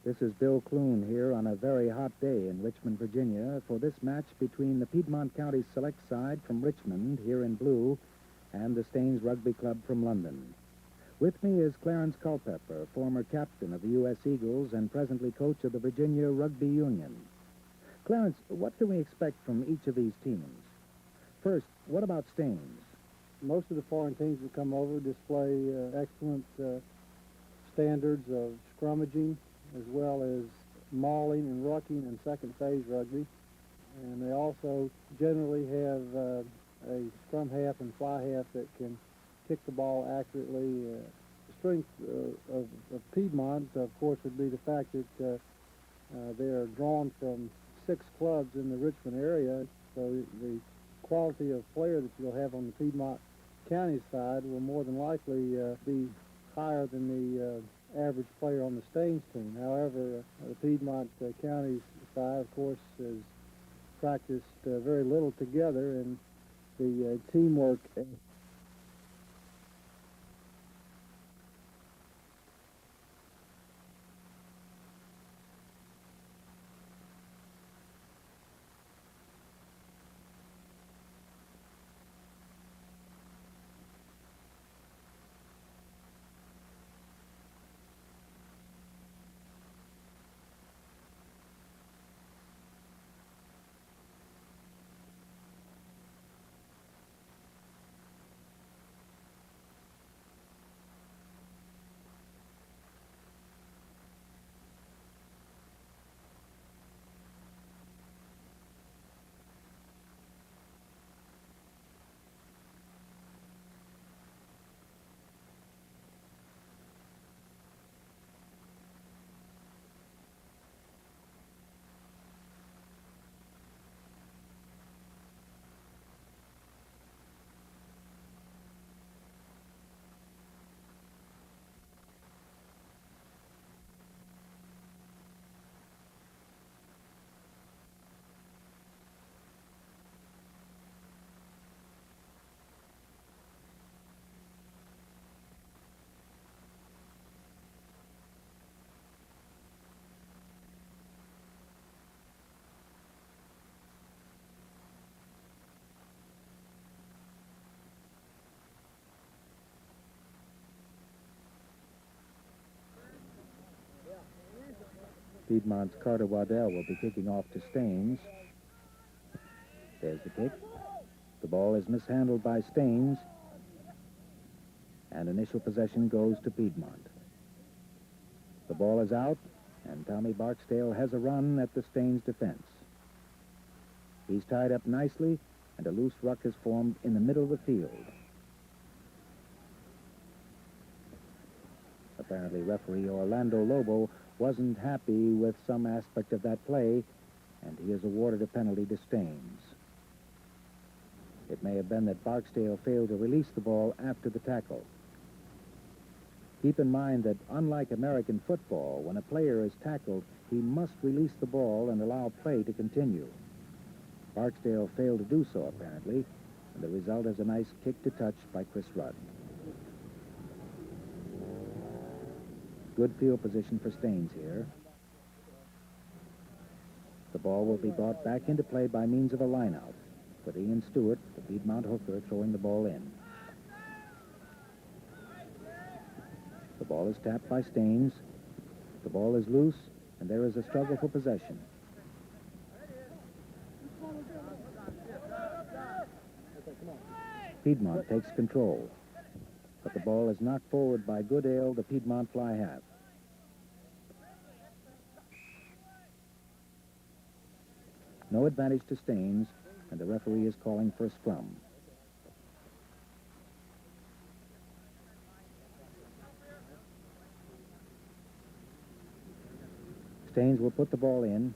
This is Bill Clune here on a very hot day in Richmond, Virginia, for this match between the Piedmont County Select side from Richmond, here in blue, and the Staines Rugby Club from London. With me is Clarence Culpepper, former captain of the U.S. Eagles and presently coach of the Virginia Rugby Union. Clarence, what can we expect from each of these teams? First, what about Staines? Most of the foreign teams that come over display excellent standards of scrummaging, as well as mauling and rucking and second phase rugby. And they also generally have a scrum half and fly half that can kick the ball accurately. The strength of Piedmont, of course, would be the fact that they are drawn from 6 clubs in the Richmond area, so the quality of player that you'll have on the Piedmont County side will more than likely be higher than the average player on the Staines team. However, the Piedmont County side, of course, has practiced very little together, and the teamwork. Piedmont's Carter Waddel will be kicking off to Staines. There's the kick. The ball is mishandled by Staines, and initial possession goes to Piedmont. The ball is out, and Tommy Barksdale has a run at the Staines defense. He's tied up nicely, and a loose ruck is formed in the middle of the field. Apparently, referee Orlando Lobo wasn't happy with some aspect of that play, and he has awarded a penalty to Staines. It may have been that Barksdale failed to release the ball after the tackle. Keep in mind that, unlike American football, when a player is tackled, he must release the ball and allow play to continue. Barksdale failed to do so, apparently, and the result is a nice kick to touch by Chris Rudd. Good field position for Staines here. The ball will be brought back into play by means of a lineout, with Ian Stewart, the Piedmont hooker, throwing the ball in. The ball is tapped by Staines. The ball is loose, and there is a struggle for possession. Piedmont takes control, but the ball is knocked forward by Goodale, the Piedmont fly half. No advantage to Staines, and the referee is calling for a scrum. Staines will put the ball in.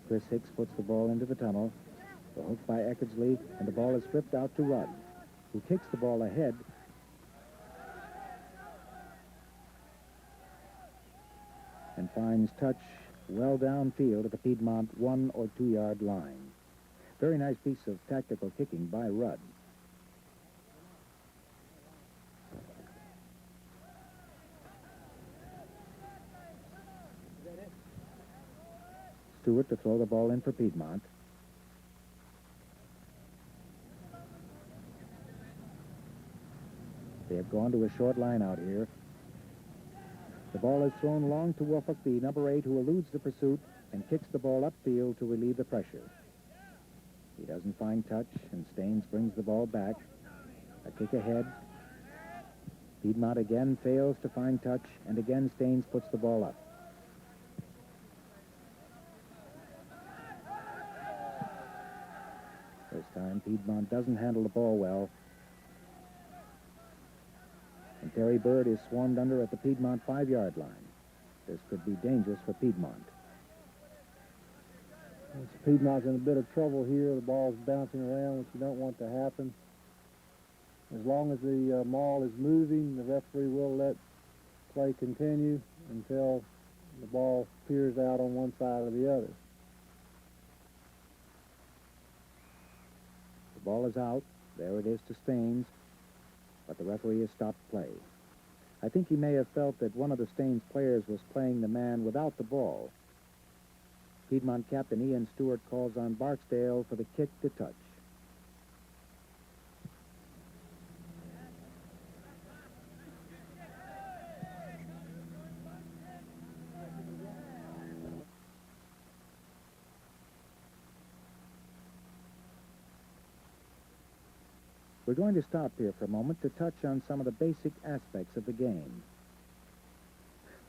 Chris Hicks puts the ball into the tunnel. The hook by Eckersley, and the ball is stripped out to Rudd, who kicks the ball ahead. And finds touch well downfield at the Piedmont 1 or 2 yard line. Very nice piece of tactical kicking by Rudd. Stewart to throw the ball in for Piedmont. They have gone to a short line out here. The ball is thrown long to Woolfolk, the number 8, who eludes the pursuit and kicks the ball upfield to relieve the pressure. He doesn't find touch, and Staines brings the ball back. A kick ahead. Piedmont again fails to find touch, and again Staines puts the ball up. This time Piedmont doesn't handle the ball well. And Terry Byrd is swarmed under at the Piedmont 5-yard line. This could be dangerous for Piedmont. Piedmont's in a bit of trouble here. The ball's bouncing around, which you don't want to happen. As long as the maul is moving, the referee will let play continue until the ball peers out on one side or the other. The ball is out. There it is to Staines. But the referee has stopped play. I think he may have felt that one of the Staines players was playing the man without the ball. Piedmont captain Ian Stewart calls on Barksdale for the kick to touch. We're going to stop here for a moment to touch on some of the basic aspects of the game.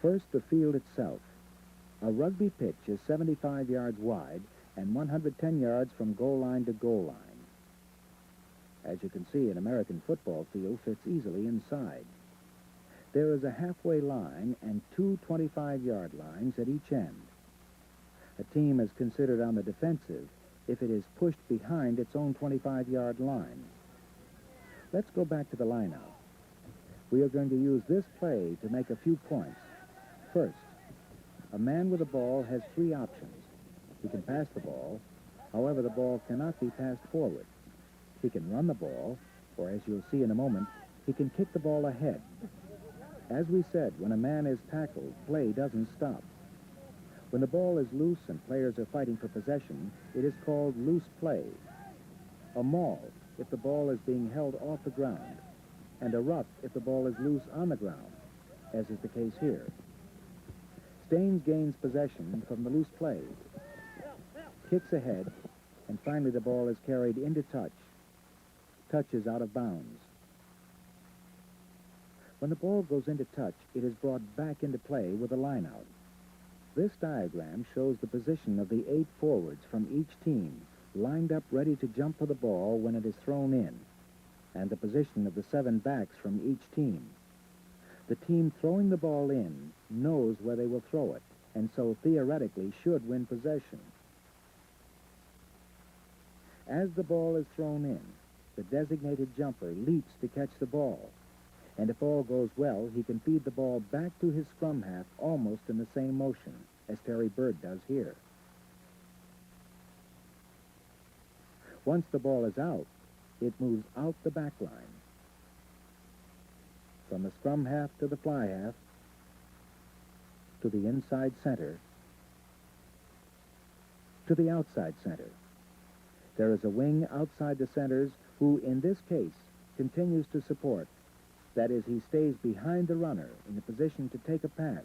First, the field itself. A rugby pitch is 75 yards wide and 110 yards from goal line to goal line. As you can see, an American football field fits easily inside. There is a halfway line and two 25-yard lines at each end. A team is considered on the defensive if it is pushed behind its own 25-yard line. Let's go back to the lineout. We are going to use this play to make a few points. First, a man with a ball has three options. He can pass the ball. However, the ball cannot be passed forward. He can run the ball, or as you'll see in a moment, he can kick the ball ahead. As we said, when a man is tackled, play doesn't stop. When the ball is loose and players are fighting for possession, it is called loose play. A maul if the ball is being held off the ground, and a ruck if the ball is loose on the ground, as is the case here. Staines gains possession from the loose play, kicks ahead, and finally the ball is carried into touch. Touch is out of bounds. When the ball goes into touch, it is brought back into play with a lineout. This diagram shows the position of the 8 forwards from each team, lined up ready to jump for the ball when it is thrown in, and the position of the 7 backs from each team. The team throwing the ball in knows where they will throw it, and so theoretically should win possession. As the ball is thrown in, the designated jumper leaps to catch the ball, and if all goes well, he can feed the ball back to his scrum half almost in the same motion as Terry Byrd does here. Once the ball is out, it moves out the back line. From the scrum half to the fly half, to the inside center, to the outside center. There is a wing outside the centers who, in this case, continues to support. That is, he stays behind the runner in the position to take a pass.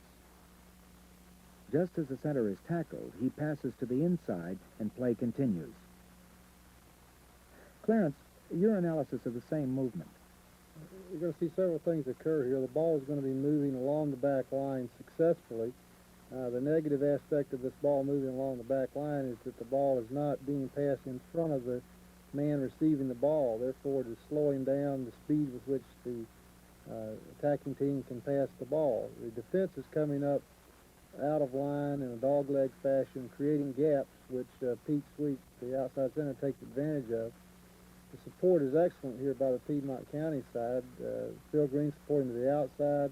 Just as the center is tackled, he passes to the inside and play continues. Clarence, your analysis of the same movement. You're going to see several things occur here. The ball is going to be moving along the back line successfully. The negative aspect of this ball moving along the back line is that the ball is not being passed in front of the man receiving the ball. Therefore, it is slowing down the speed with which the attacking team can pass the ball. The defense is coming up out of line in a dogleg fashion, creating gaps, which Pete Sweet, the outside center, takes advantage of. The support is excellent here by the Piedmont County side. Phil Green supporting to the outside.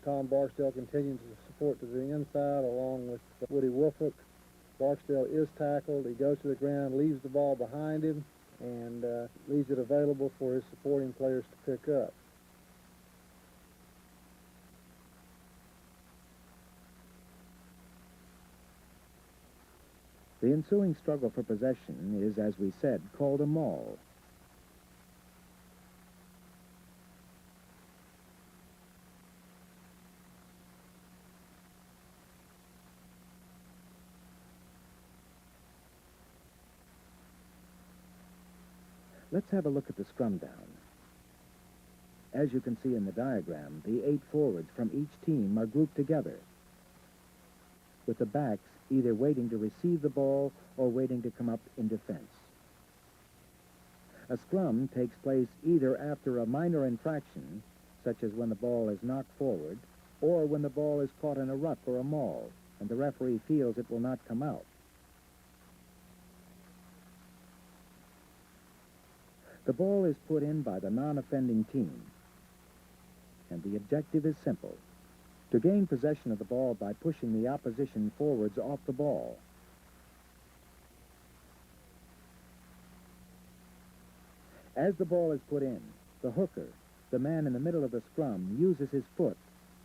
Tom Barksdale continuing to support to the inside along with Woody Woolfolk. Barksdale is tackled. He goes to the ground, leaves the ball behind him, and leaves it available for his supporting players to pick up. The ensuing struggle for possession is, as we said, called a maul. Let's have a look at the scrum down. As you can see in the diagram, the 8 forwards from each team are grouped together, with the backs either waiting to receive the ball or waiting to come up in defense. A scrum takes place either after a minor infraction, such as when the ball is knocked forward, or when the ball is caught in a ruck or a maul, and the referee feels it will not come out. The ball is put in by the non-offending team, and the objective is simple: to gain possession of the ball by pushing the opposition forwards off the ball. As the ball is put in, the hooker, the man in the middle of the scrum, uses his foot.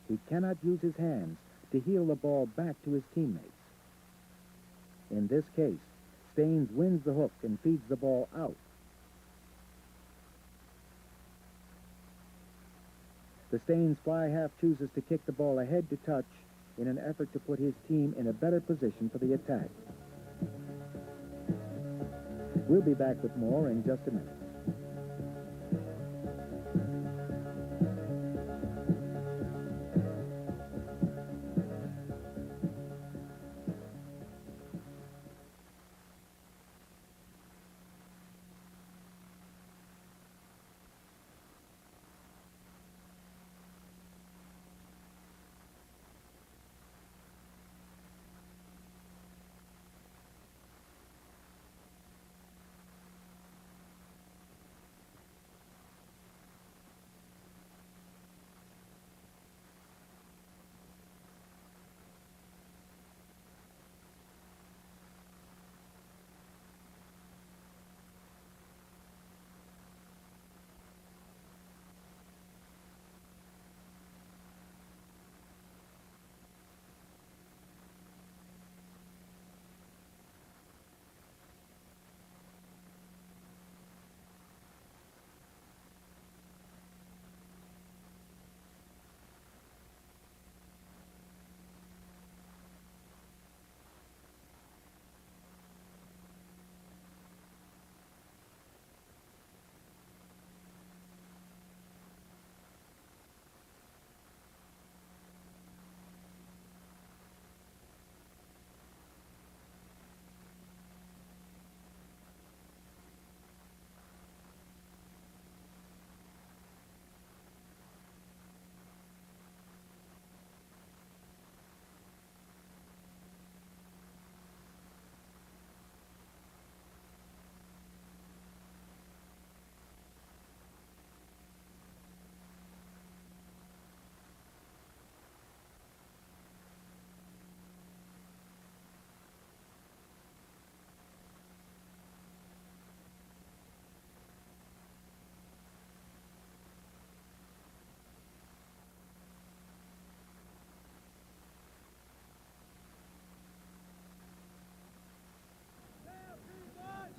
He cannot use his hands to heel the ball back to his teammates. In this case, Staines wins the hook and feeds the ball out. The Staines fly half chooses to kick the ball ahead to touch in an effort to put his team in a better position for the attack. We'll be back with more in just a minute.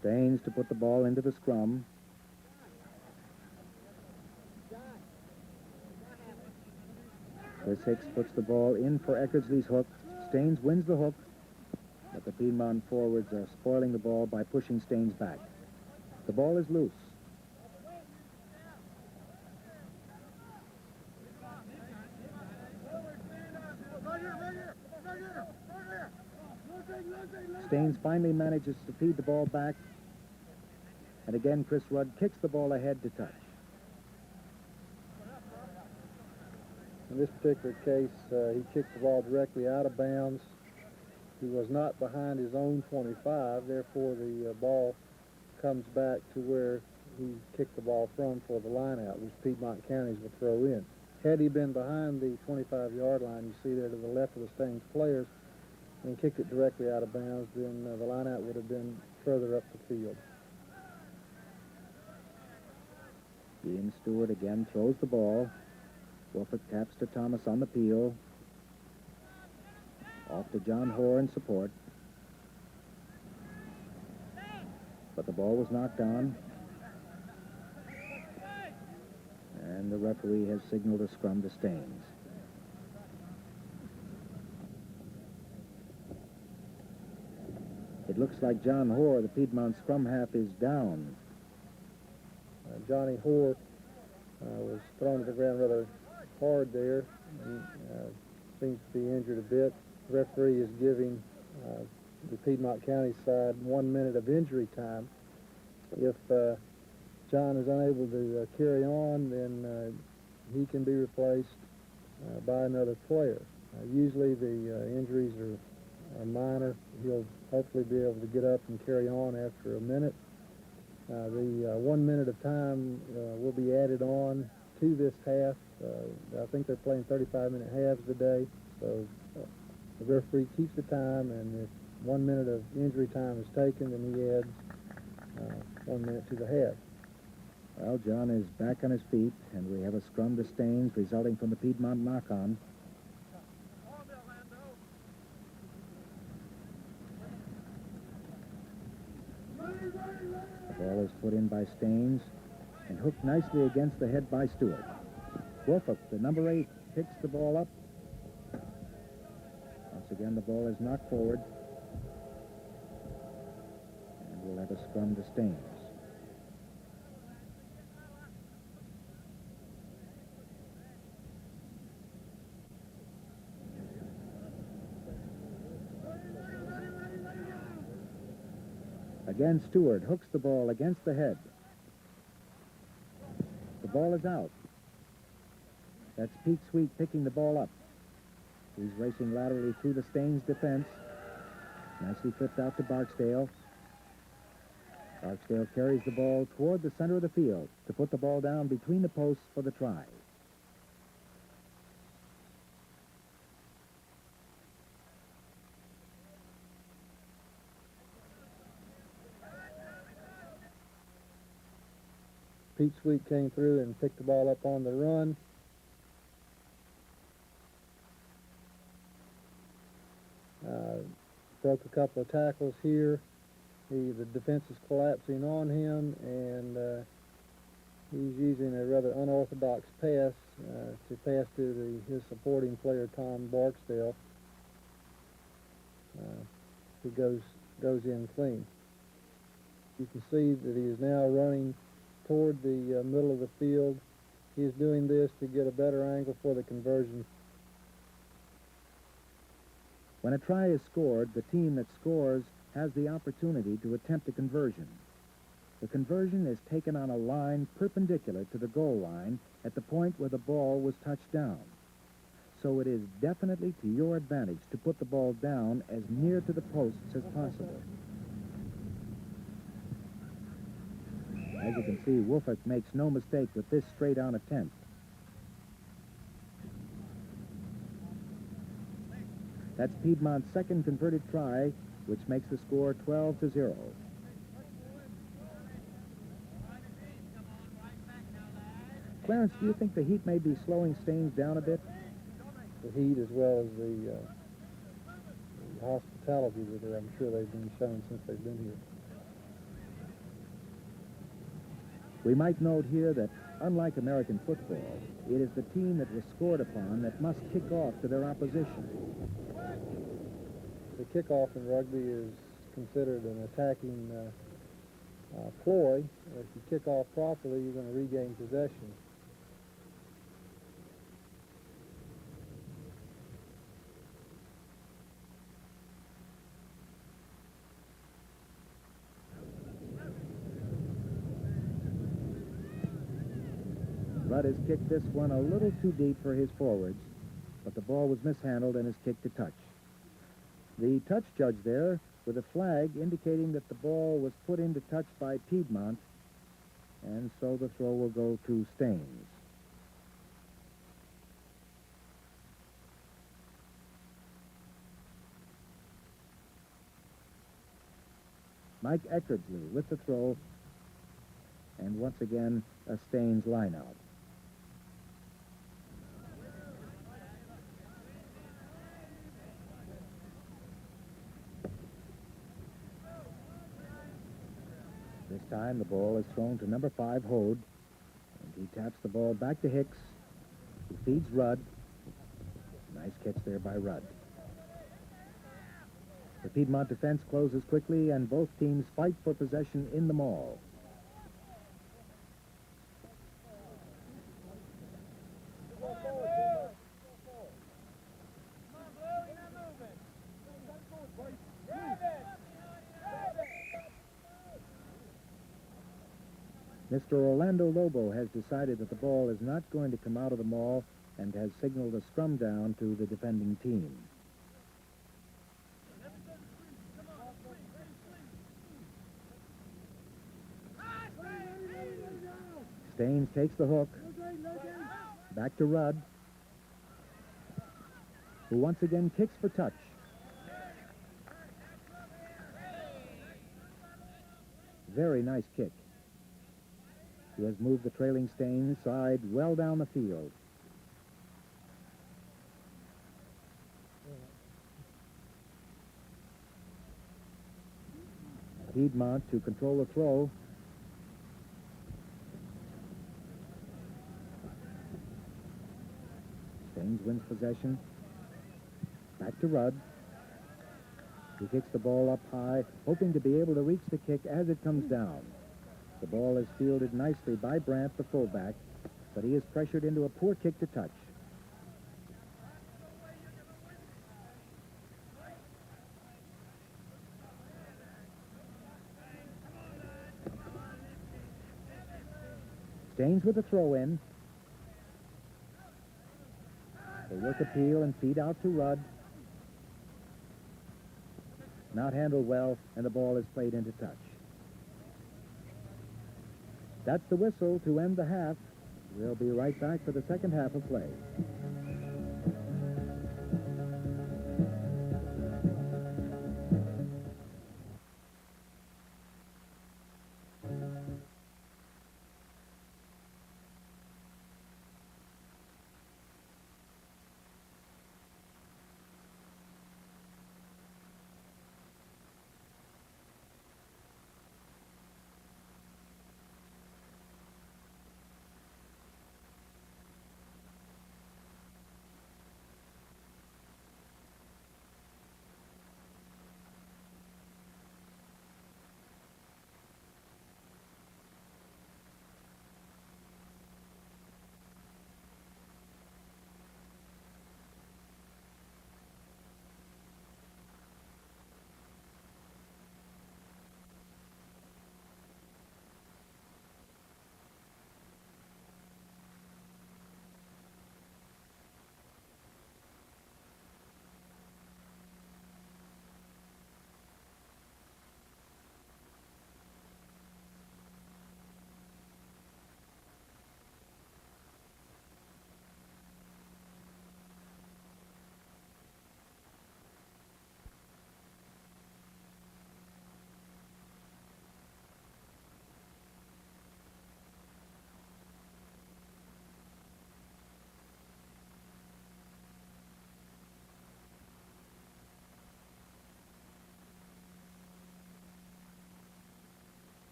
Staines to put the ball into the scrum. Chris Hicks puts the ball in for Eckersley's hook. Staines wins the hook, but the Piedmont forwards are spoiling the ball by pushing Staines back. The ball is loose. Staines finally manages to feed the ball back, and again Chris Rudd kicks the ball ahead to touch. In this particular case, he kicked the ball directly out of bounds. He was not behind his own 25, therefore the ball comes back to where he kicked the ball from for the line-out, which Piedmont counties will throw in. Had he been behind the 25-yard line, you see there to the left of the Staines players, and kicked it directly out of bounds, then the line-out would have been further up the field. Ian Stewart again throws the ball. Woolfolk taps to Thomas on the peel. Off to John Hoar in support. But the ball was knocked on. And the referee has signaled a scrum to Staines. It looks like John Hoar, the Piedmont scrum half, is down. Johnny Hoar was thrown to the ground rather hard there and seems to be injured a bit. The referee is giving the Piedmont County side 1 minute of injury time. If John is unable to carry on, then he can be replaced by another player. Usually the injuries are minor. He'll hopefully be able to get up and carry on after a minute. The 1 minute of time will be added on to this half. I think they're playing 35-minute halves today, so the referee keeps the time, and if 1 minute of injury time is taken, then he adds 1 minute to the half. Well, John is back on his feet, and we have a scrum to Staines resulting from the Piedmont knock-on. The ball is put in by Staines and hooked nicely against the head by Stewart. Woolfolk, the number 8, picks the ball up. Once again, the ball is knocked forward. And we'll have a scrum to Staines. Again, Stewart hooks the ball against the head. The ball is out. That's Pete Sweet picking the ball up. He's racing laterally through the Staines defense. Nicely flipped out to Barksdale. Barksdale carries the ball toward the center of the field to put the ball down between the posts for the try. Pete Sweet came through and picked the ball up on the run. Broke a couple of tackles here. The defense is collapsing on him, and he's using a rather unorthodox pass to pass to his supporting player, Tom Barksdale, who goes in clean. You can see that he is now running toward the middle of the field. He is doing this to get a better angle for the conversion. When a try is scored, the team that scores has the opportunity to attempt a conversion. The conversion is taken on a line perpendicular to the goal line at the point where the ball was touched down. So it is definitely to your advantage to put the ball down as near to the posts as possible. As you can see, Woolfolk makes no mistake with this straight-on attempt. That's Piedmont's second converted try, which makes the score 12-0. Clarence, do you think the heat may be slowing Staines down a bit? The heat, as well as the hospitality that I'm sure they've been shown since they've been here. We might note here that, unlike American football, it is the team that was scored upon that must kick off to their opposition. The kickoff in rugby is considered an attacking ploy. If you kick off properly, you're going to regain possession. Rudd has kicked this one a little too deep for his forwards, but the ball was mishandled and is kicked to touch. The touch judge there with a flag indicating that the ball was put into touch by Piedmont, and so the throw will go to Staines. Mike Eckersley with the throw, and once again a Staines lineout. This time the ball is thrown to number 5, Hode, and he taps the ball back to Hicks, who feeds Rudd. Nice catch there by Rudd. The Piedmont defense closes quickly, and both teams fight for possession in the maul. Mr. Orlando Lobo has decided that the ball is not going to come out of the maul and has signaled a scrum down to the defending team. Staines takes the hook. Back to Rudd, who once again kicks for touch. Very nice kick. He has moved the trailing Staines side well down the field. Piedmont to control the throw. Staines wins possession. Back to Rudd. He kicks the ball up high, hoping to be able to reach the kick as it comes down. The ball is fielded nicely by Brandt, the fullback, but he is pressured into a poor kick to touch. Staines with the throw-in. They work a peel and feed out to Rudd. Not handled well, and the ball is played into touch. That's the whistle to end the half. We'll be right back for the second half of play.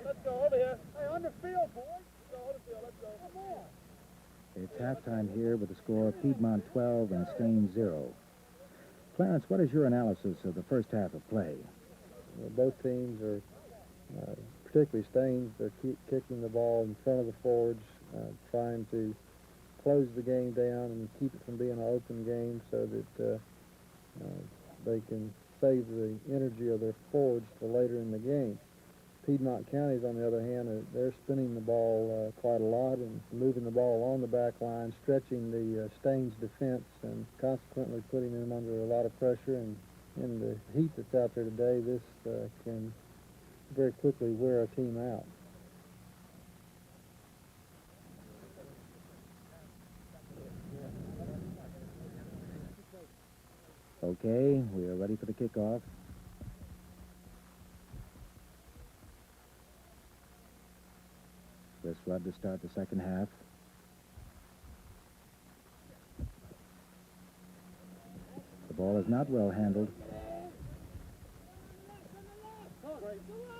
Let's go over here. Hey, on the field, boys. Let's go on the field. Let's go. Come on. It's halftime here with the score of Piedmont 12 and Staines 0. Clarence, what is your analysis of the first half of play? Well, both teams are, particularly Staines, they're kicking the ball in front of the forwards, trying to close the game down and keep it from being an open game so that they can save the energy of their forwards for later in the game. Piedmont Counties, on the other hand, they're spinning the ball quite a lot and moving the ball along the back line, stretching the Staines defense and consequently putting them under a lot of pressure. And in the heat that's out there today, this can very quickly wear a team out. Okay, we are ready for the kickoff. Chris Rudd to start the second half. The ball is not well handled.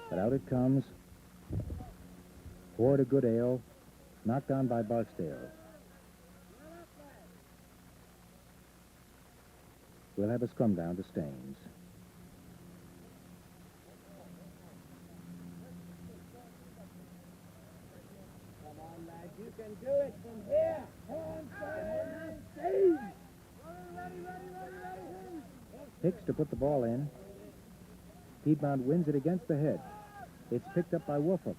But out it comes. Hoar to Goodale. Knocked down by Barksdale. We'll have a scrum down to Staines. Come on, lad, you can do it from here. Come on, Staines. Ready. Hicks to put the ball in. Piedmont wins it against the head. It's picked up by Woolfolk.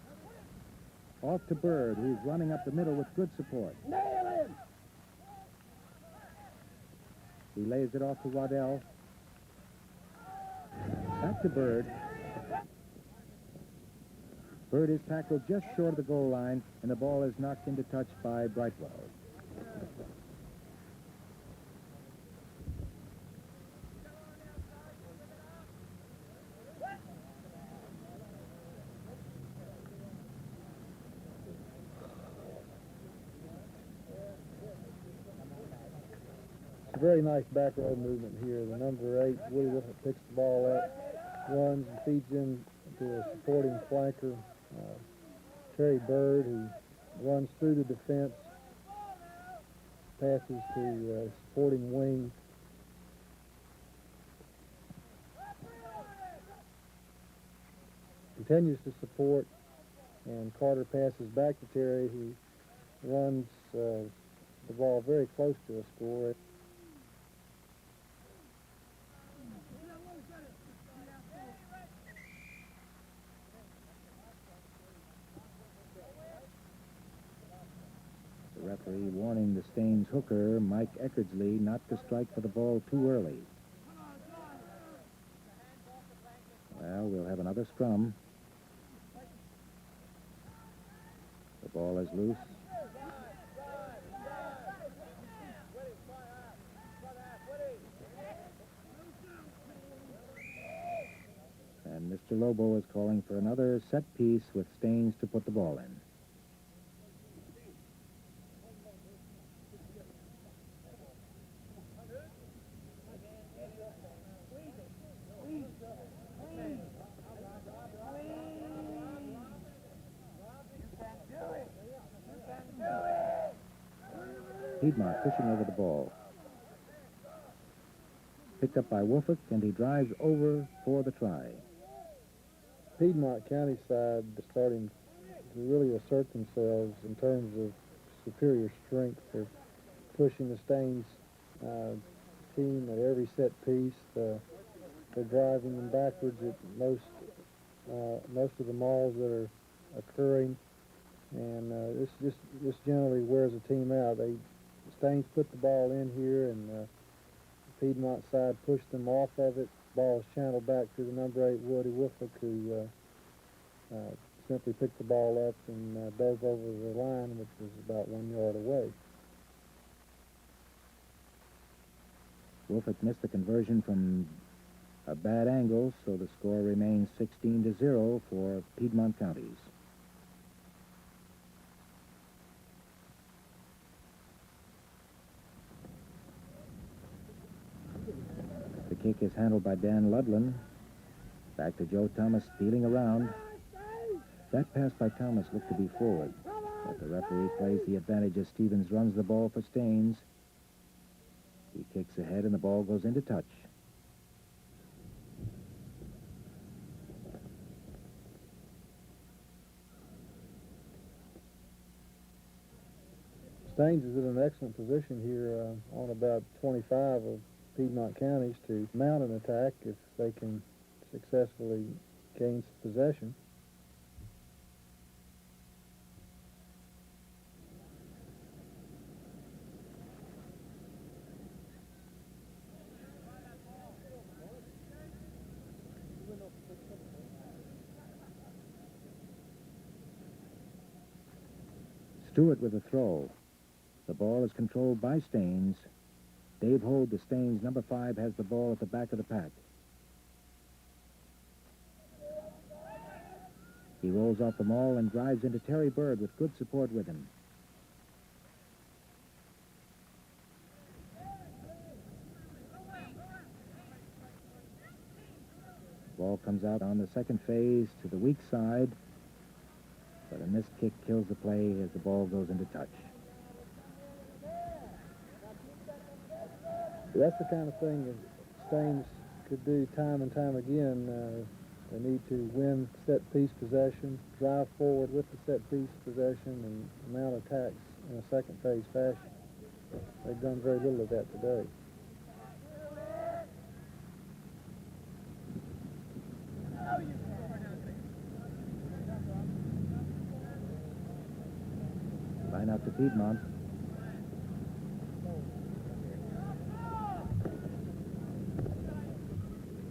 Off to Byrd, who's running up the middle with good support. Nail him. He lays it off to Waddel. Back to Byrd. Byrd is tackled just short of the goal line, and the ball is knocked into touch by Brightwell. Very nice back row movement here. The number 8, Woody Woolfolk, picks the ball up, runs and feeds in to a supporting flanker, Terry Byrd, who runs through the defense, passes to supporting wing. Continues to support, and Carter passes back to Terry, who runs the ball very close to a score. The referee warning the Staines hooker, Mike Eckersley, not to strike for the ball too early. Well, we'll have another scrum. The ball is loose. And Mr. Lobo is calling for another set piece with Staines to put the ball in. Piedmont pushing over the ball. Picked up by Woolfolk, and he drives over for the try. Piedmont County side starting to really assert themselves in terms of superior strength. They're pushing the Staines team at every set piece. They're driving them backwards at most of the mauls that are occurring, and this generally wears a team out. Staines put the ball in here, and the Piedmont side pushed them off of it. Ball is channeled back to the number 8, Woody Woolfolk, who simply picked the ball up and dove over the line, which was about 1 yard away. Woolfolk missed the conversion from a bad angle, so the score remains 16-0 for Piedmont Counties. The kick is handled by Dan Ludlin. Back to Joe Thomas, stealing around. That pass by Thomas looked to be forward, but the referee plays the advantage as Stevens runs the ball for Staines. He kicks ahead, and the ball goes into touch. Staines is in an excellent position here on about 25 of Piedmont counties to mount an attack if they can successfully gain possession. Stewart with a throw. The ball is controlled by Staines. Dave Hold, the Staines, number 5, has the ball at the back of the pack. He rolls off the maul and drives into Terry Byrd with good support with him. Ball comes out on the second phase to the weak side, but a missed kick kills the play as the ball goes into touch. That's the kind of thing that Staines could do time and time again. They need to win set-piece possession, drive forward with the set-piece possession, and mount attacks in a second-phase fashion. They've done very little of that today. Line out to Piedmont.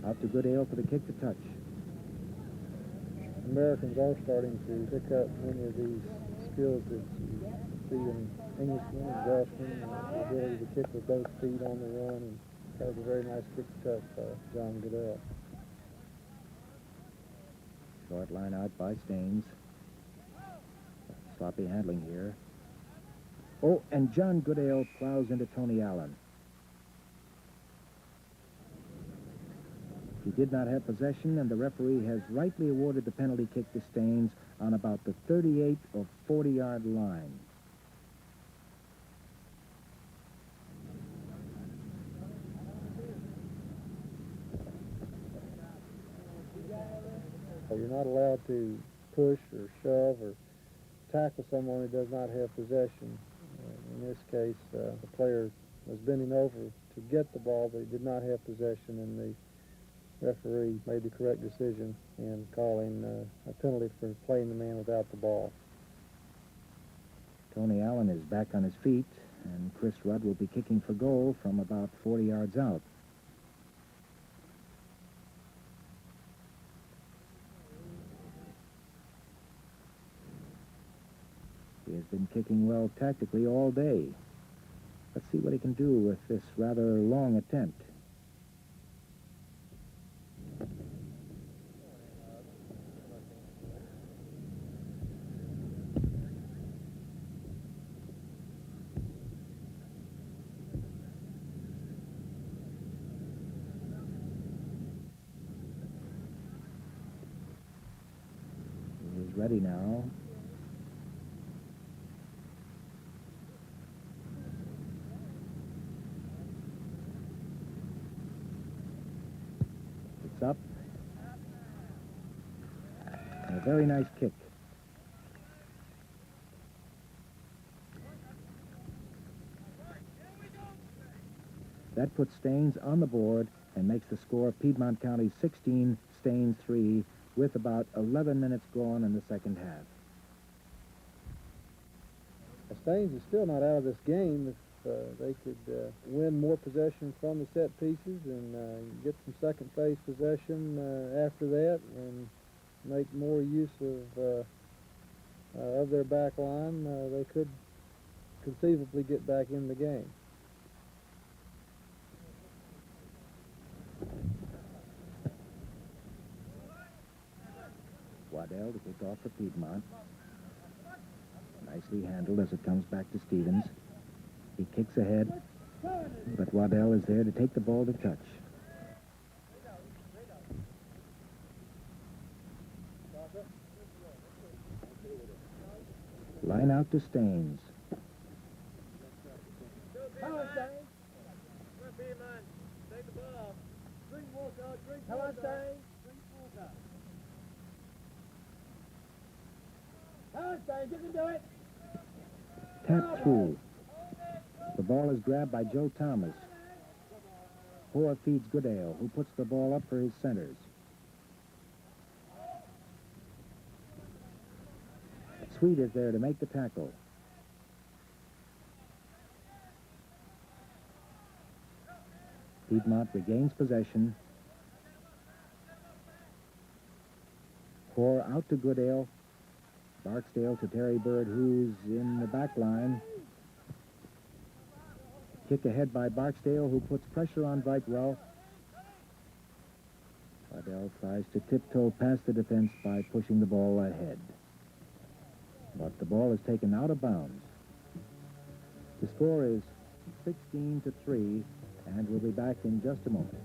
Out to Goodale for the kick to touch. Americans are starting to pick up many of these skills that you see in Englishmen and Welshmen, and the ability to kick with both feet on the run, and that was a very nice kick to touch by John Goodale. Short line out by Staines. Sloppy handling here. Oh, and John Goodale plows into Tony Allen. He did not have possession, and the referee has rightly awarded the penalty kick to Staines on about the 38 or 40-yard line. You're not allowed to push or shove or tackle someone who does not have possession. In this case, the player was bending over to get the ball, but he did not have possession, and the referee made the correct decision in calling a penalty for playing the man without the ball. Tony Allen is back on his feet, and Chris Rudd will be kicking for goal from about 40 yards out. He has been kicking well tactically all day. Let's see what he can do with this rather long attempt. He's ready now. It's up. And a very nice kick. That puts Staines on the board and makes the score Piedmont County 16, Staines 3, with about 11 minutes gone in the second half. Staines is still not out of this game. If they could win more possession from the set pieces and get some second phase possession after that, and make more use of their back line, they could conceivably get back in the game. Waddell to kick off for Piedmont. Nicely handled as it comes back to Stevens. He kicks ahead, but Waddell is there to take the ball to touch. Line out to Staines. Come on, Staines. Come on, Piedmont. Take the ball. Drink water, drink water. Come on, Staines. Drink water. Come on, Staines. You can do it. Tap through. The ball is grabbed by Joe Thomas. Hoar feeds Goodale, who puts the ball up for his centers. Sweet is there to make the tackle. Piedmont regains possession. Hoar out to Goodale. Barksdale to Terry Byrd, who's in the back line. Kick ahead by Barksdale, who puts pressure on Brightwell. Waddel tries to tiptoe past the defense by pushing the ball ahead. But the ball is taken out of bounds. The score is 16-3, and we'll be back in just a moment.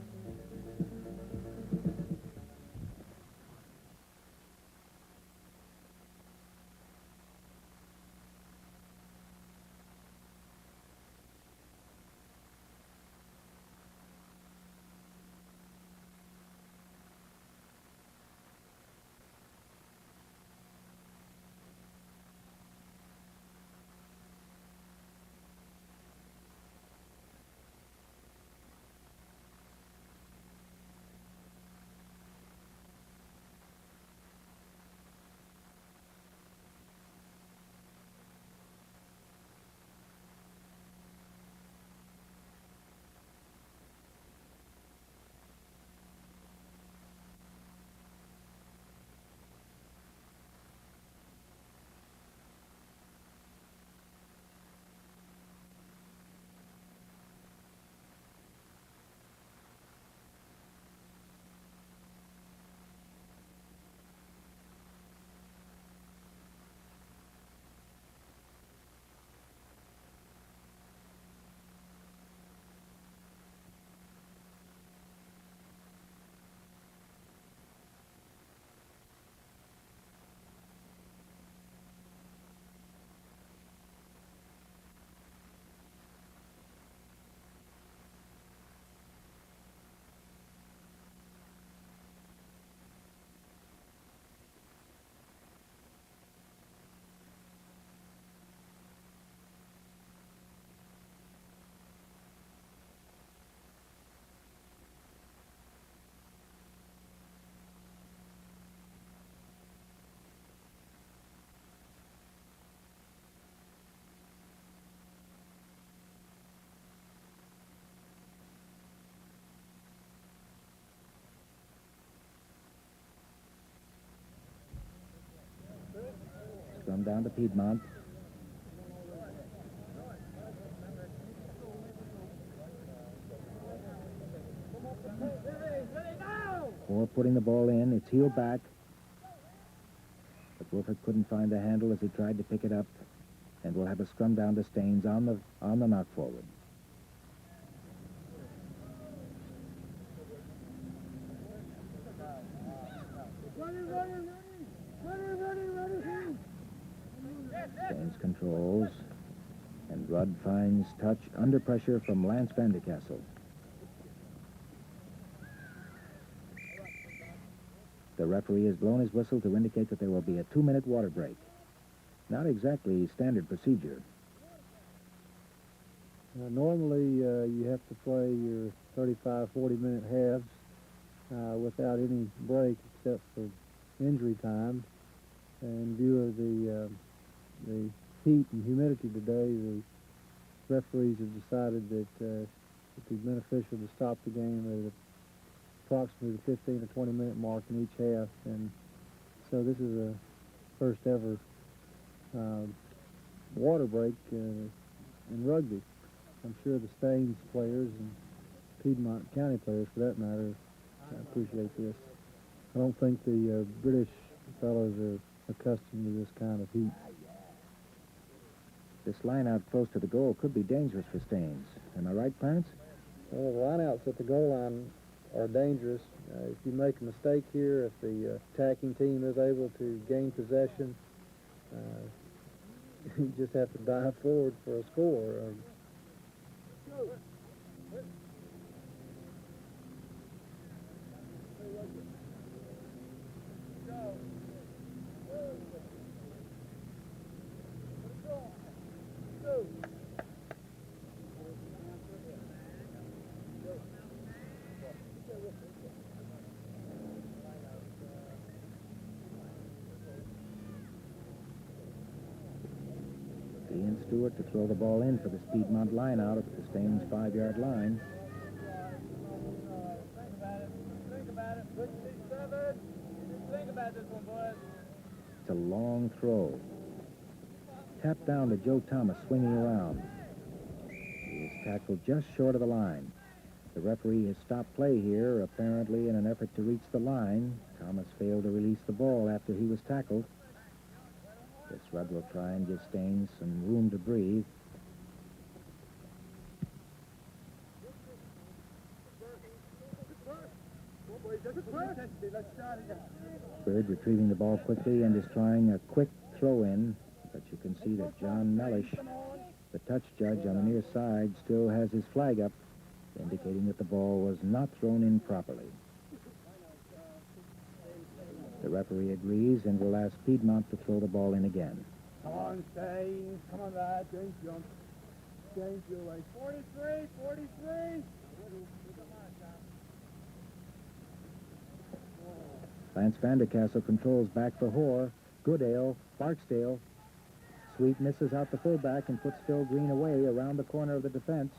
Scrum down to Piedmont. Hoar putting the ball in. It's heeled back. But Woolfolk couldn't find the handle as he tried to pick it up. And we'll have a scrum down to Staines on the knock forward. Staines controls. And Rudd finds touch under pressure from Lance Van Decastle. The referee has blown his whistle to indicate that there will be a 2-minute water break. Not exactly standard procedure. Normally, you have to play your 35, 40-minute halves without any break except for injury time. In view of the heat and humidity today, the referees have decided that it would be beneficial to stop the game at approximately the 15 or 20-minute mark in each half. And so this is a first ever water break in rugby. I'm sure the Staines players and Piedmont County players, for that matter, appreciate this. I don't think the British fellows are accustomed to this kind of heat. This line out close to the goal could be dangerous for Staines. Am I right, Clarence? Well, the lineouts at the goal line are dangerous. If you make a mistake here, if the attacking team is able to gain possession, you just have to dive forward for a score. Ian Stewart to throw the ball in for the Piedmont line out at the Staines 5-yard line. Think about it. Put 6-7. Think about this one, boys. It's a long throw. Tap down to Joe Thomas, swinging around. He is tackled just short of the line. The referee has stopped play here, apparently in an effort to reach the line. Thomas failed to release the ball after he was tackled. This Rudd will try and give Staines some room to breathe. Byrd retrieving the ball quickly and is trying a quick throw-in, but you can see that John Mellish, the touch judge on the near side, still has his flag up, indicating that the ball was not thrown in properly. The referee agrees and will ask Piedmont to throw the ball in again. Come on, Staines. Come on, lad. James jump. James, your way. 43, 43. Lance Van Decastle controls back for Hoar. Goodale, Barksdale. Sweet misses out the fullback and puts Phil Green away around the corner of the defense.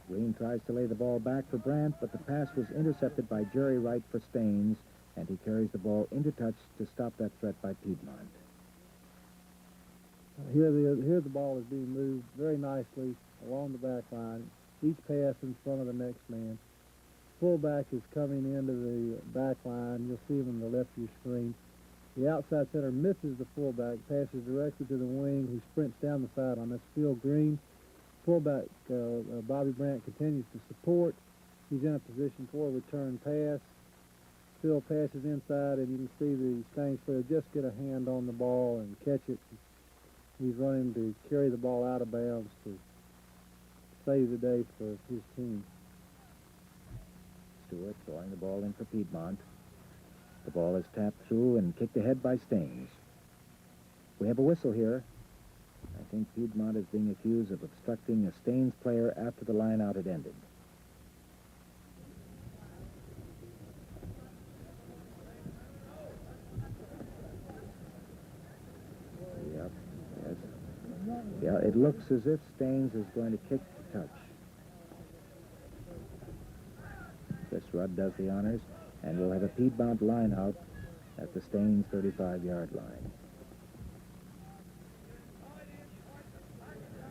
Green tries to lay the ball back for Brandt, but the pass was intercepted by Jerry Wright for Staines, and he carries the ball into touch to stop that threat by Piedmont. Here the ball is being moved very nicely along the back line. Each pass in front of the next man. Fullback is coming into the back line. You'll see him on the left of your screen. The outside center misses the fullback, passes directly to the wing, who sprints down the sideline. That's Phil Green. Fullback Bobby Brandt continues to support. He's in a position for a return pass. Phil passes inside, and you can see the Staines player just get a hand on the ball and catch it. He's running to carry the ball out of bounds to save the day for his team. Stewart throwing the ball in for Piedmont. The ball is tapped through and kicked ahead by Staines. We have a whistle here. I think Piedmont is being accused of obstructing a Staines player after the line out had ended. Yep, yes. Yeah, it looks as if Staines is going to kick the touch. Chris Rudd does the honors, and we'll have a Piedmont line out at the Staines 35-yard line.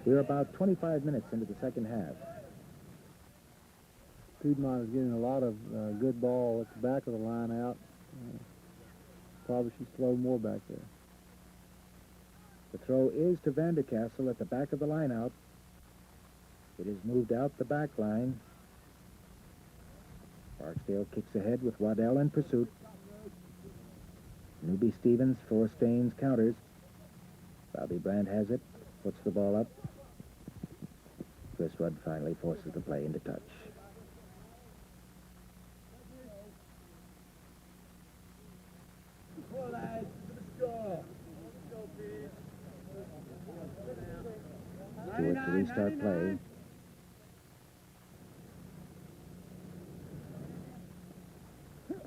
We're about 25 minutes into the second half. Piedmont is getting a lot of good ball at the back of the line out. Probably should throw more back there. The throw is to Van Decastle at the back of the line out. It is moved out the back line. Barksdale kicks ahead with Waddel in pursuit. Newby Stevens for Staines counters. Bobby Brandt has it, puts the ball up. Chris Rudd finally forces the play into touch. Stewart to restart play.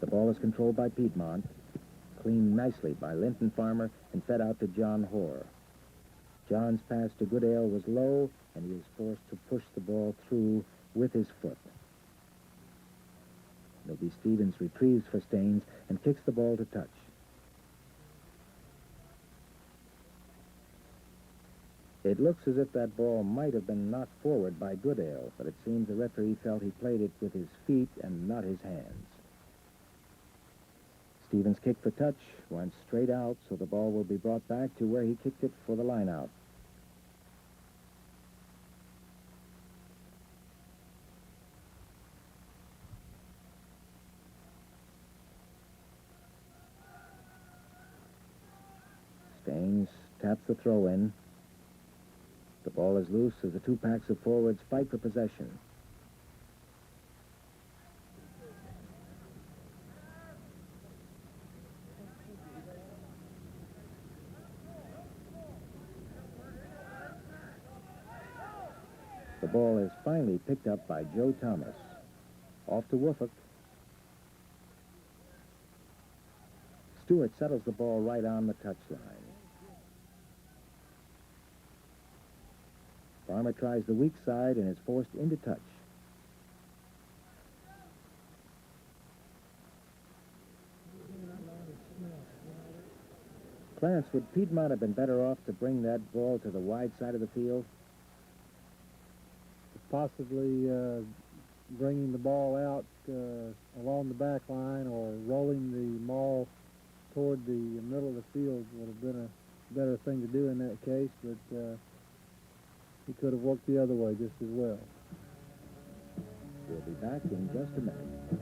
The ball is controlled by Piedmont, cleaned nicely by Linton Farmer and fed out to John Hoar. John's pass to Goodale was low, and he is forced to push the ball through with his foot. Newby Stevens retrieves for Staines and kicks the ball to touch. It looks as if that ball might have been knocked forward by Goodale, but it seems the referee felt he played it with his feet and not his hands. Stevens' kick for touch went straight out, so the ball will be brought back to where he kicked it for the line out. Staines taps the throw in. The ball is loose as the two packs of forwards fight for possession. The ball is finally picked up by Joe Thomas. Off to Woolfolk. Stewart settles the ball right on the touchline. Farmer tries the weak side and is forced into touch. Clarence, would Piedmont have been better off to bring that ball to the wide side of the field? possibly bringing the ball out along the back line or rolling the maul toward the middle of the field would have been a better thing to do in that case, but he could have worked the other way just as well. We'll be back in just a minute.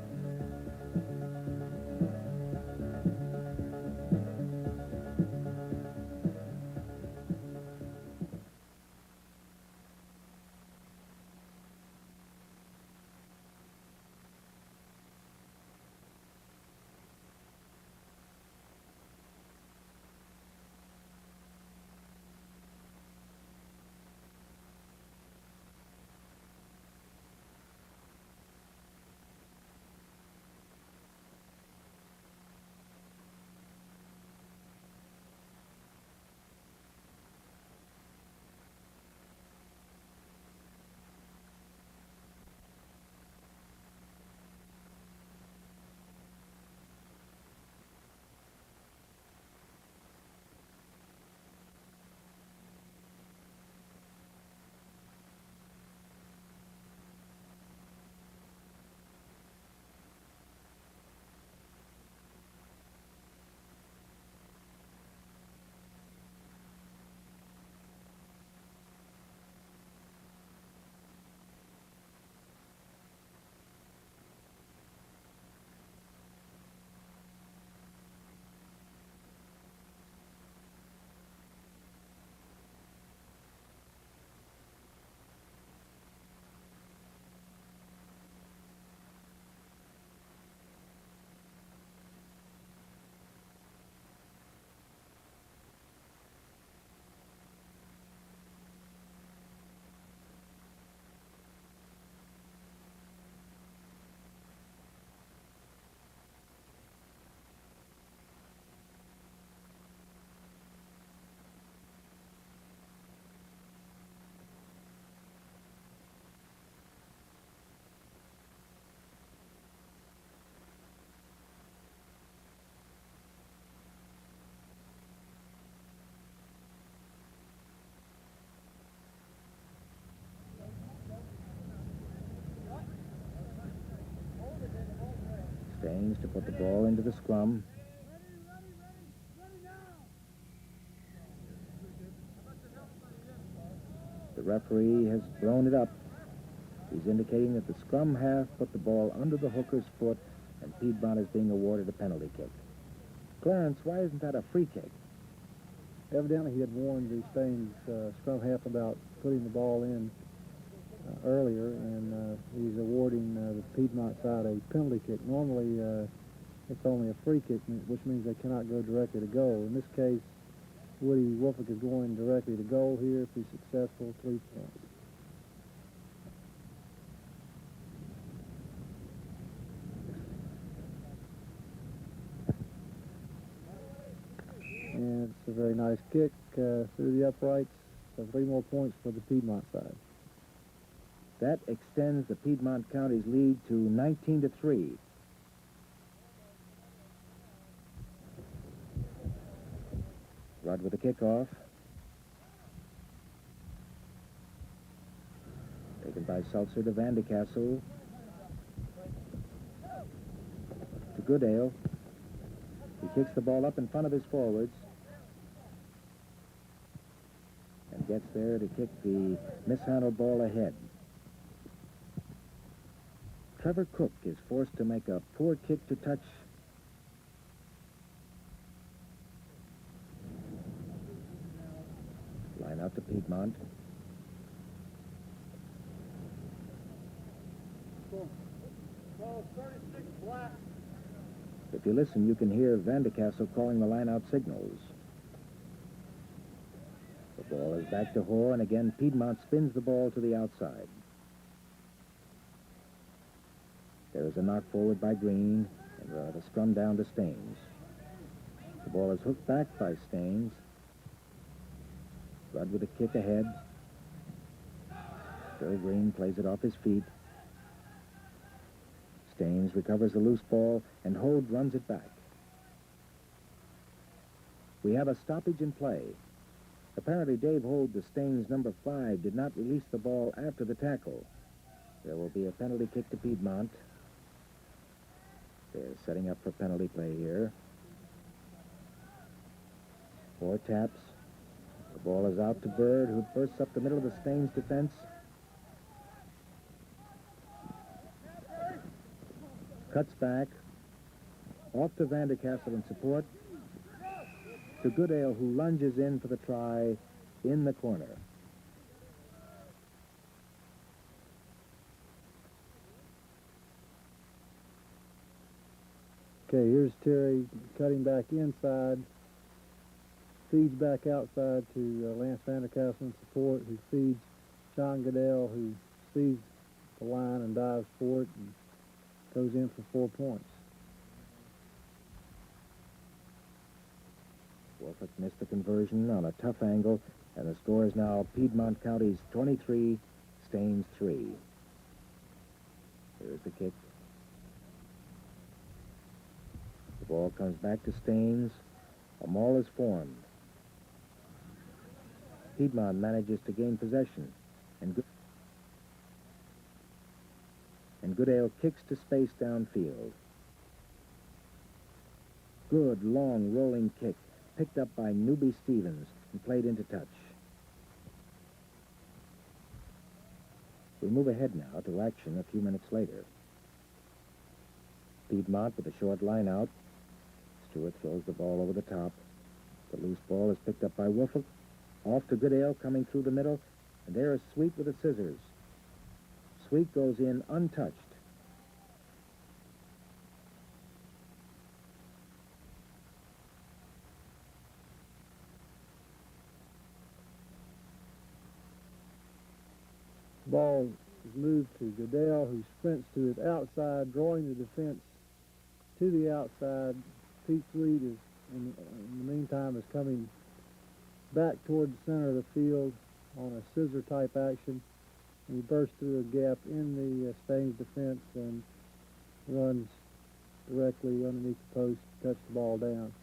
Staines to put the ball into the scrum. The referee has blown it up. He's indicating that the scrum half put the ball under the hooker's foot and Piedmont is being awarded a penalty kick. Clarence, why isn't that a free kick? Evidently he had warned the Staines scrum half about putting the ball in earlier, and he's awarding the Piedmont side a penalty kick. Normally it's only a free kick, which means they cannot go directly to goal. In this case, Woody Woolfolk is going directly to goal here. If he's successful, 3 points. And it's a very nice kick through the uprights. So 3 more points for the Piedmont side. That extends the Piedmont County's lead to 19-3. Rudd with the kickoff. Taken by Sultzer to Van Decastle. To Goodale. He kicks the ball up in front of his forwards. And gets there to kick the mishandled ball ahead. Trevor Cook is forced to make a poor kick to touch. Line out to Piedmont. If you listen, you can hear Van Decastle calling the line-out signals. The ball is back to Hoar, and again Piedmont spins the ball to the outside. There is a knock forward by Green, and the scrum down to Staines. The ball is hooked back by Staines. Rudd with a kick ahead. Still Green plays it off his feet. Staines recovers the loose ball, and Holt runs it back. We have a stoppage in play. Apparently Dave Holt, the Staines number 5, did not release the ball after the tackle. There will be a penalty kick to Piedmont. They're setting up for penalty play here. 4 taps. The ball is out to Byrd, who bursts up the middle of the Staines defense. Cuts back. Off to Van Decastle in support. To Goodale, who lunges in for the try in the corner. Okay, here's Terry cutting back inside. Feeds back outside to Lance Van Decastle in support, who feeds John Goodale, who sees the line and dives for it and goes in for 4 points. Woolfolk missed the conversion on a tough angle, and the score is now Piedmont County's 23, Staines 3. Here's the kick. The ball comes back to Staines. A maul is formed. Piedmont manages to gain possession, and Goodale kicks to space downfield. Good, long, rolling kick, picked up by Newby Stevens and played into touch. We move ahead now to action a few minutes later. Piedmont with a short line out. Stewart throws the ball over the top. The loose ball is picked up by Woolfolk. Off to Goodale, coming through the middle, and there is Sweet with the scissors. Sweet goes in untouched. Ball is moved to Goodale, who sprints to his outside, drawing the defense to the outside. Pete Sweet is, in the meantime, is coming back toward the center of the field on a scissor-type action. And he bursts through a gap in the Staines defense and runs directly underneath the post to touch the ball down.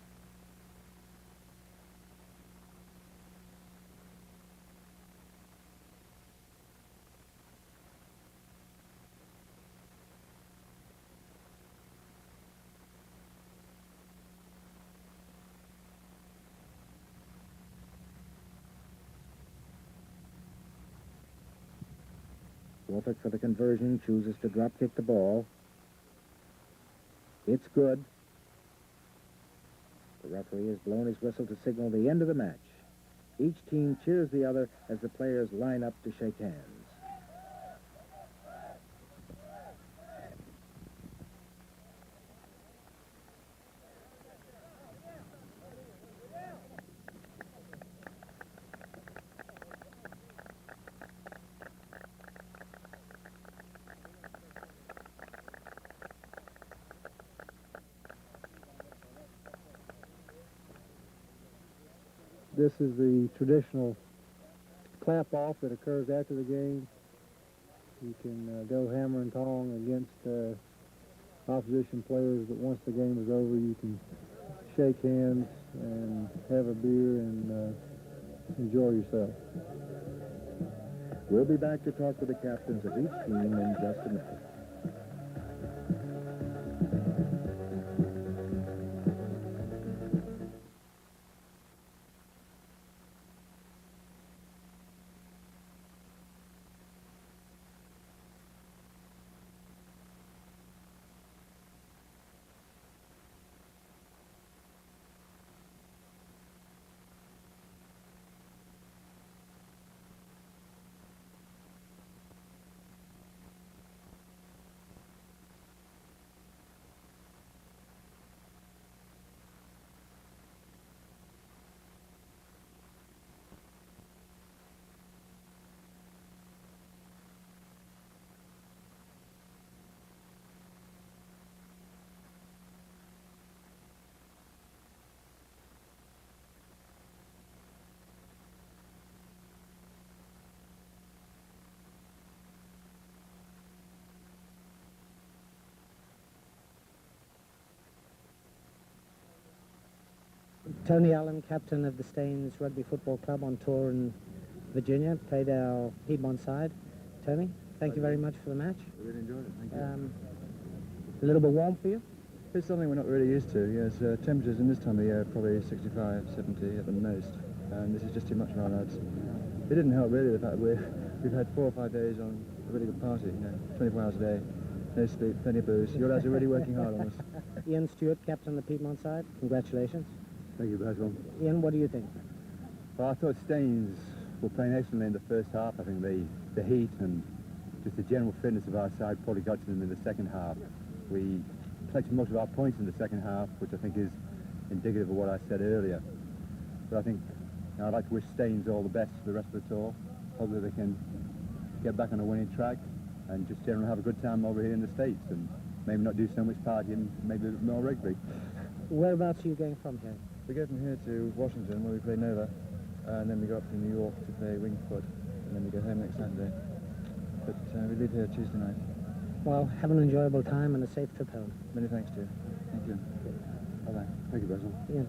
Woolfolk for the conversion, chooses to drop kick the ball. It's good. The referee has blown his whistle to signal the end of the match. Each team cheers the other as the players line up to shake hands. This is the traditional clap-off that occurs after the game. You can go hammer and tong against opposition players, but once the game is over, you can shake hands and have a beer and enjoy yourself. We'll be back to talk with the captains of each team in just a minute. Tony Allen, captain of the Staines Rugby Football Club on tour in Virginia, played our Piedmont side. Tony? Thank you very much for the match. I really enjoyed it, thank you. A little bit warm for you? It's something we're not really used to, yes. Temperatures in this time of year are probably 65, 70 at the most, and this is just too much for our lads. It didn't help really the fact that we've had 4 or 5 days on a really good party, 24 hours a day, no sleep, plenty of booze. Your lads are really working hard on us. Ian Stewart, captain of the Piedmont side. Congratulations. Thank you, Basil. Ian, what do you think? Well, I thought Staines were playing excellently in the first half. I think the heat and just the general fitness of our side probably got to them in the second half. We collected most of our points in the second half, which I think is indicative of what I said earlier. But I think I'd like to wish Staines all the best for the rest of the tour. Hopefully they can get back on a winning track and just generally have a good time over here in the States and maybe not do so much partying, maybe a bit more rugby. Whereabouts are you going from here? We go from here to Washington where we play Nova, and then we go up to New York to play Wingfoot, and then we go home next Saturday. But we leave here Tuesday night. Well, have an enjoyable time and a safe trip home. Many thanks to you. Thank you. Bye-bye. Thank you, Basil. Ian.